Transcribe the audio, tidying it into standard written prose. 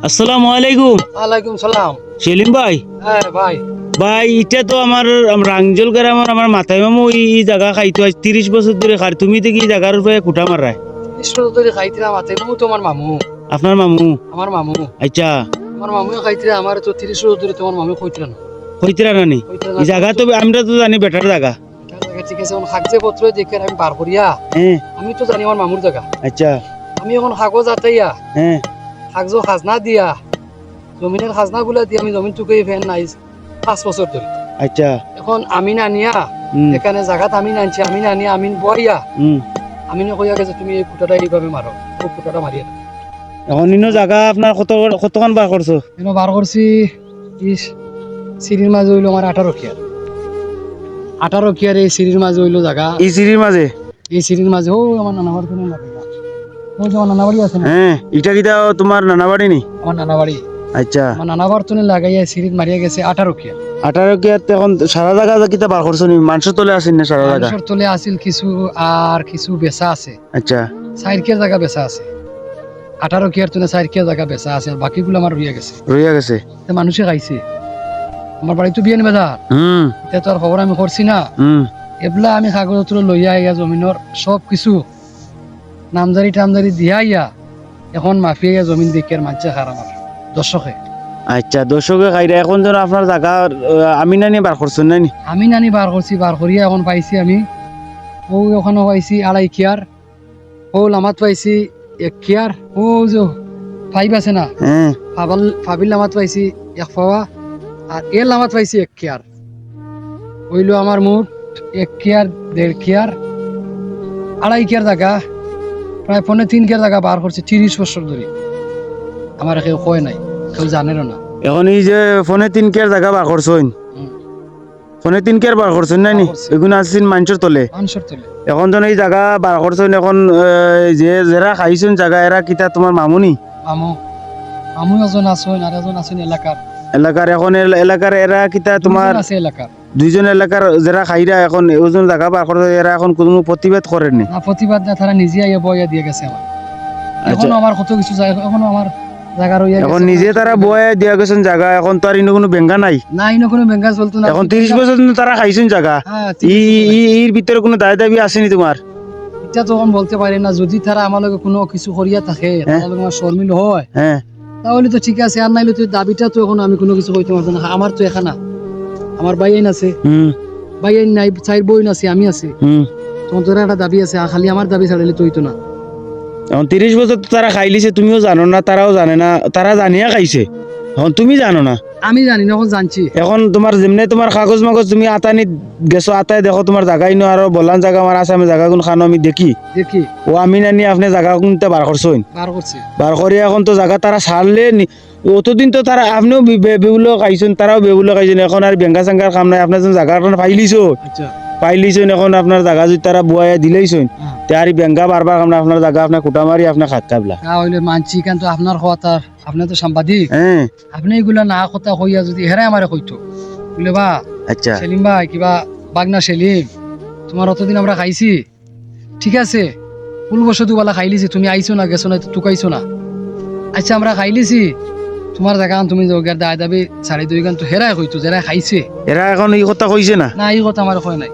আসসালামু আলাইকুম। ওয়ালাইকুম সালাম। সেলিম ভাই, হ্যাঁ ভাই, ভাই এটা তো আমার রাংজল গ্রামের আমার মাথায় মামু এই জায়গা খাইতো আজ 30 বছর ধরে খার। তুমি তো কি জায়গার উপরে কুটা মারায়? ইসরো ধরে খাইতিরা মাতে মামু তোমার মামু। আপনার মামু? আমার মামু। আচ্ছা, আমার মামু খাইতিরা আমার তো 30 বছর ধরে তোমার মামু কইতিরা না। কইতরা নানি এই জায়গা তো আমরা তো জানি বেটার জায়গা। ঠিক আছে, এখন কাগজে পত্র দেখে আমি বার করিয়া হ্যাঁ আমি তো জানি আমার মামুর জায়গা। আচ্ছা আমি এখন কাগজ আতাইয়া হ্যাঁ কাগজ খাজনা দিয়া জমিনের খাজনা গুলা দিয়ে আমি জমিন টুকে ফেন নাই 5 বছর ধরে। আচ্ছা এখন আমি না নিয়া এখানে জায়গাত আমি নানছি, আমি না নিয়া আমি বইয়া আমি কইয়া গেছে তুমি এই কুটাটা এইভাবে মারো, ও কুটাটা মারিয়া দাও। এখন ইনো জায়গা আপনার কতক্ষণ বার করছো? এনে বার করছি সিঁড়ির মাঝে হইলো আমার 18 কিয়ার। 18 কিয়ার এই সিঁড়ির মাঝে হইলো জায়গা। এই সিঁড়ির মাঝে? এই সিঁড়ির মাঝে ও আমার নানা বাড়ি কোনে লাগে। ও যে আমার নানা বাড়ি আছে না? হ্যাঁ, এটা কিটা তোমার নানা বাড়ি নি? আমার নানা বাড়ি। আচ্ছা, আমার নানা বাড়ি তোনে লাগাইয়া সিঁড়িত মারিয়া গেছে 18 কিয়ার। 18 কিয়াত এখন সারা জায়গা কিটা বার করছো নি? মানুষের তলে আসেন না সারা জায়গা? মানুষের তলে আছিল কিছু, আর কিছু বেচা আছে। আচ্ছা, 4 কিয়ার জায়গা বেচা আছে। 18 কিয়ার তোনে 4 কিয়ার জায়গা বেচা আছে, আর বাকিগুলো আমার রইয়া গেছে। রইয়া গেছে? মানুষে খাইছে। আমার বাড়ি তো বিয়ানি বাজার। এটা তো আর খবর আমি করছি না। এবলা আমি কাগজপত্র লইয়া আইয়া জমিনের সব কিছু নামজারি টামজারি দিয়া আইয়া এখন মাফিয়া জমিন দেখে আর মানছে খার আমার দর্শকে। আচ্ছা, দর্শকে খাইরা এখন যেন আপনার জায়গা আমি নানি বার করছেন নানি? আমি নানি বার করছি, বার করিয়া এখন পাইছি আমি ও ওখানে পাইছি 2.5 কিয়ার, ও লামাত পাইছি 1 কিয়ার, ও যে 5 আছে না ফাবিল লামাত পাইছি 1 পাওয়া, আর এর লামাত পাইছি 1 কিয়ার। হইলো আমার মোট 1 কিয়ার 1.5 কিয়ার 2.5 কিয়ার জায়গা, প্রায় 3 কিয়ার জায়গা বার করছে 30 বছর ধরে। আমার কেউ কয় নাই, কেউ জানেরও না। এখন এই যে ফোনে 3 কিয়ার জায়গা বার করছেন, ফোনে 3 কিয়ার বার করছেন নানি? এগুলো আসছেন মানুষের তলে। এখন যেন এই জায়গা বার করছেন, এখন যে যারা খাইছেন জায়গা এরা কিতা তোমার মামুনি? মামু মামু এজন আছেন, আর এজন আছেন এলাকার এখন এলাকার এরা কিতা তোমার আছে এলাকার দুইজন এলাকার যারা খাইরা এখন ওজন জায়গা বার করতে এরা এখন কোনো প্রতিবাদ করেননি? না, প্রতিবাদ না, তারা নিজে আইয়া বইয়া দিয়ে গেছে আমার। এখন আমার কত কিছু জায়গা, এখন আমার জায়গা রইয়া এখন গেছে। নিজে তারা বয়ে দিয়া গেছেন জায়গা, এখন তো আর ইনো কোনো বেঙ্গা নাই। না, ইনো কোনো বেঙ্গা চলতো না। এখন 30 বছর তারা খাইছেন জায়গা, এর ভিতরে কোনো দায় দাবি আসেনি তোমার? এটা তখন বলতে পারি না। যদি তারা আমার লগে কোনো কিছু করিয়া থাকে, তাহলে আমার শর্মিল হয়, তাহলে তো ঠিক আছে, আর নাইলে তো দাবিটা তো এখন আমি কোনো কিছু কইতে পারবো না। আমার তো এখানা আমার ভাই আইন আছে, ভাই আইন নাই, 4 বোন আছে, আমি আছি। তখন তোর একটা দাবি আছে, খালি আমার দাবি ছাড়াইলে তো হইতো না। এখন 30 বছর তো তারা খাইলিছে, তুমিও জানো না, তারাও জানে না, তারা জানিয়া খাইছে, এখন তুমি জানো না। আমি জানি না, এখন জানছি। এখন তোমার যেমনি তোমার কাগজ মাগজ তুমি আতানি গেছো, আতায় দেখো তোমার জায়গাই নো আর বলান জায়গা আমার আছে, আমি জায়গা কোন খানো আমি দেখি ও আমি নানি আপনি জায়গা কোনটা বার করছেন, বার করি এখন তো জায়গা তারা ছাড়লে অতদিন তো তারা আপনিও বেউলো খাইছেন, তারাও বেউলো খাইছেন। এখন আর বেঙ্গা চাঙ্গার কাম নাই, আপনার জায়গা পাইলিছো পাইলিছেন, এখন আপনার জায়গা যদি তারা বুয়াইয়া দিলেইছেন তারি বেঙ্গা বারবার আপনার জায়গা আপনার কুটা মারি আপনার খাত কাবলা মানছি। কিন্তু আপনার কথা, আপনি তো সাংবাদিক, আপনি এগুলা না কথা কইয়া যদি হেরাই আমারে কইতো বলে বা আচ্ছা সেলিম ভাই কিবা বাগনা সেলিম তোমার অতদিন আমরা খাইছি, ঠিক আছে, ফুল বছর দুবেলা খাইলিছি, তুমি আইছো না গেছো না টুকাইছো না, আচ্ছা আমরা খাইলিছি তোমার জায়গা, তুমি দায় দাবি 2.5 গান তো হেরাই কইতো যারা খাইছে। এরা এখন এই কথা কইছে না? না, এই কথা আমার কয় নাই।